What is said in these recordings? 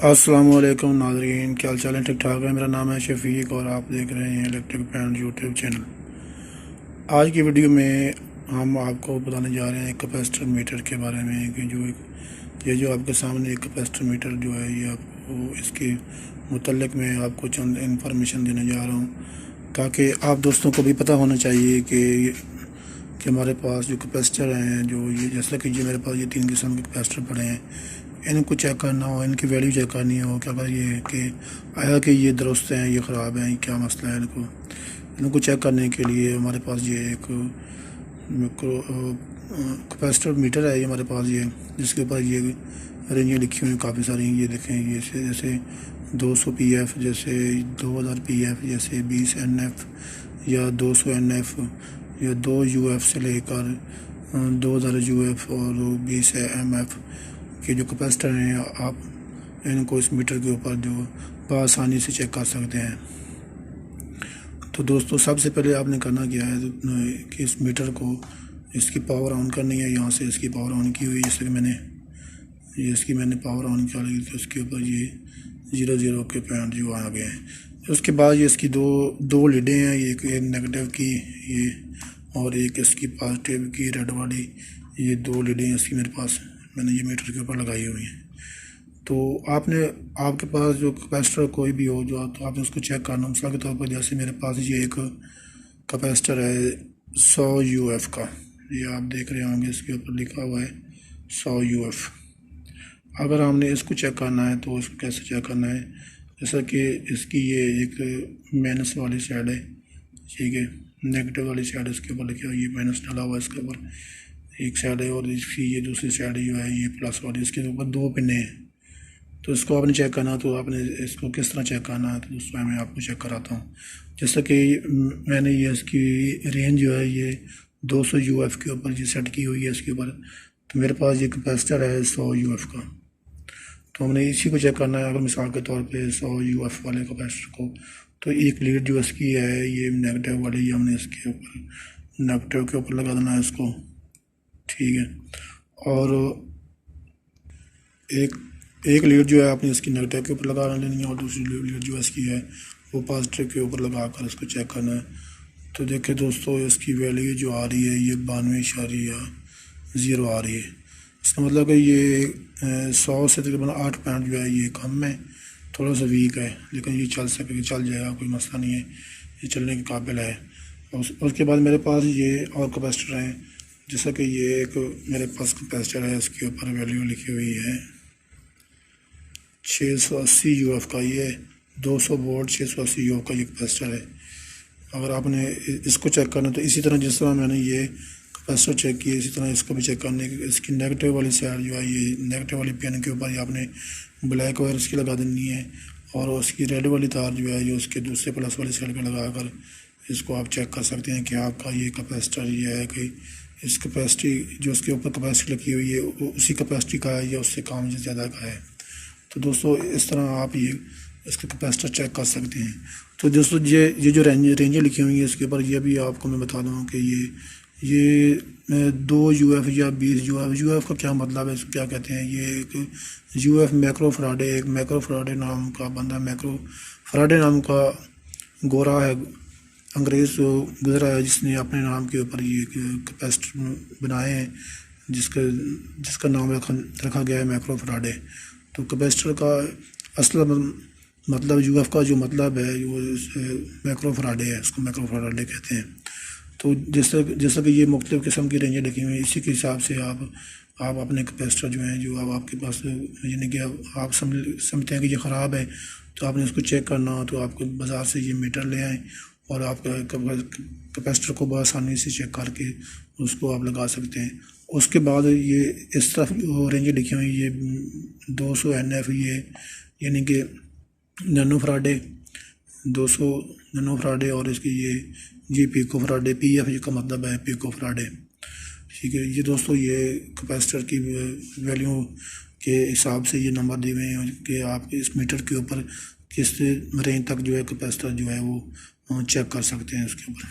अस्सलामुअलैकुम नाज़रीन, क्या हाल चाल है? ठीक ठाक है। मेरा नाम है शफीक और आप देख रहे हैं इलेक्ट्रिक पैन यूट्यूब चैनल। आज की वीडियो में हम आपको बताने जा रहे हैं कैपेसिटर मीटर के बारे में कि जो आपके सामने एक कैपेसिटर मीटर जो है ये आपको इसके मुतल्लिक़ में आपको चंद इंफॉर्मेशन देने जा रहा हूँ ताकि आप दोस्तों को भी पता होना चाहिए कि हमारे पास जो कैपेसिटर हैं, जो ये जैसा कि ये मेरे पास ये 3 किस्म के कैपेसिटर पड़े हैं, इनको चेक करना हो, इनकी वैल्यू चेक करनी हो क्या अगर ये कि आया कि ये दुरुस्त हैं, ये ख़राब हैं, क्या मसला है। इनको चेक करने के लिए हमारे पास ये एक मिक्रो कैपेसिटर मीटर है ये हमारे पास, ये जिसके ऊपर ये रेंजें लिखी हुई हैं काफ़ी सारी। ये देखें, ये जैसे 200 PF, जैसे 2000 PF, जैसे 20 NF या 200 NF या 2 UF से लेकर 2000 UF और 20 MF के जो कैपेसिटर हैं, आप इनको इस मीटर के ऊपर जो बआसानी से चेक कर सकते हैं। तो दोस्तों, सबसे पहले आपने करना क्या है कि इस मीटर को इसकी पावर ऑन करनी है। यहाँ से इसकी पावर ऑन की हुई, जैसे कि इसकी मैंने पावर ऑन कर ली तो उसके ऊपर ये 00 के पॉइंट जो आ गए हैं। उसके बाद ये इसकी दो लीडें हैं, एक नेगेटिव की ये और एक इसकी पॉजिटिव की रेड वाली। ये 2 लीडें इसकी मेरे पास मैंने ये मीटर के ऊपर लगाई हुई हैं। तो आपके पास जो कैपेसिटर कोई भी हो तो आपने उसको चेक करना। मिसाल के तौर पर जैसे मेरे पास ये एक कैपेसिटर है 100 UF का, ये आप देख रहे होंगे इसके ऊपर लिखा हुआ है 100 UF। अगर हमने इसको चेक करना है तो इसको कैसे चेक करना है, जैसा कि इसकी ये एक माइनस वाली साइड है, ठीक है, नेगेटिव वाली साइड इसके ऊपर लिखा है, ये माइनस डाला हुआ है इसके ऊपर एक साइड है, और इसकी ये दूसरी साइड जो है ये प्लस वाली, इसके ऊपर 2 पिने हैं। तो इसको आपने चेक करना, तो आपने इसको किस तरह चेक करना है तो दोस्तों मैं आपको चेक कराता हूँ। जैसा कि मैंने ये इसकी रेंज जो है ये 200 UF के ऊपर ये सेट की हुई है इसके ऊपर। तो मेरे पास ये कैपेसिटर है 100 UF का, तो हमने इसी को चेक करना है। अगर मिसाल के तौर पे 100 UF वाले कैपेसिटर को, तो एक लीड जो इसकी है ये नेगेटिव वाली, ये हमने इसके ऊपर नेगेटिव के ऊपर लगा देना है इसको, ठीक है। और एक लीड जो है आपने इसकी नेगेटिव के ऊपर लगा लेनी है और दूसरी लीड जो इसकी है वो पॉजिटिव के ऊपर लगा कर इसको चेक करना है। तो देखिए दोस्तों, इसकी वैल्यू जो आ रही है ये 92.0 आ रही है। इसका मतलब कि ये 100 से तकरीबन 8 पॉइंट जो है ये कम है, थोड़ा सा वीक है, लेकिन ये चल जाएगा, कोई मसला नहीं है, ये चलने के काबिल है। उसके बाद मेरे पास ये और कैपेसिटर हैं, जैसा कि ये एक मेरे पास कैपेसिटर है, इसके ऊपर वैल्यू लिखी हुई है 680 UF का। ये 200 वोल्ट 680 UF का ये कैपेसिटर है। अगर आपने इसको चेक करना तो इसी तरह जिस तरह मैंने ये कैपेसिटर चेक किया, इसी तरह इसको भी चेक करने की। इसकी नेगेटिव वाली साइड जो है, ये नेगेटिव वाली पिन के ऊपर ये आपने ब्लैक वायर इसकी लगा देनी है, और उसकी रेड वाली तार जो है ये उसके दूसरे प्लस वाली साइड पर लगा कर इसको आप चेक कर सकते हैं कि आपका ये कैपेसिटर ये है कि इस कैपेसिटी जो उसके ऊपर कैपेसिटी लगी हुई है उसी कैपेसिटी का है या उससे कम या ज़्यादा का है। तो दोस्तों, इस तरह आप ये इसका कैपेसिटर चेक कर सकते हैं। तो दोस्तों, ये जो रेंजें लिखी हुई हैं इसके ऊपर, ये भी आपको मैं बता दूँ कि ये 2 UF या 20 UF का क्या मतलब है, इसको क्या कहते हैं। ये एक UF मैक्रो फराडे, एक मैक्रो फराडे नाम का बंदा, मैक्रो फराडे नाम का गोरा है, अंग्रेज़ गुजरा है, जिसने अपने नाम के ऊपर ये कैपेसिटर बनाए हैं, जिसका नाम रखा गया है मैक्रो फराडे। तो कैपेसिटर का असल मतलब UF का जो मतलब है वो मैक्रो फराडे है, इसको मैक्रो फराडे कहते हैं। तो जैसा कि ये मुख्तलिफ़ किस्म की रेंजें लिखी हुई हैं, इसी के हिसाब से आप अपने कैपेसिटर जो हैं जो अब आपके पास, यानी कि आप समझते हैं कि ये ख़राब है, तो आपने इसको चेक करना हो तो आपको बाज़ार से ये मीटर ले आएँ और आप कैपेसिटर को बआसानी से चेक करके उसको आप लगा सकते हैं। उसके बाद ये इस तरफ रेंज लिखी हुई, ये 200 NF, ये यानी कि नैनो फराडे, 200 नैनो फराडे, और इसकी ये पिको फराडे, PF का मतलब है पिको फराडे, ठीक है। ये दोस्तों, ये कैपेसिटर की वैल्यू के हिसाब से ये नंबर दिए हुए हैं कि आप इस मीटर के ऊपर किस रेंज तक जो है कैपेसिटर जो है वो चेक कर सकते हैं उसके ऊपर।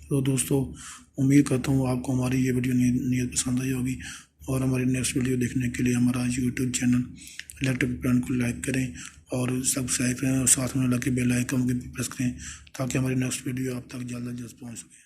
तो दोस्तों, उम्मीद करता हूँ आपको हमारी ये वीडियो नीयत पसंद आई होगी। और हमारी नेक्स्ट वीडियो देखने के लिए हमारा यूट्यूब चैनल इलेक्ट्रिक पैंट को लाइक करें और सब्सक्राइब करें और साथ में लगे बेल आइकन को भी प्रेस करें ताकि हमारी नेक्स्ट वीडियो आप तक जल्द से जल्द पहुँच सके।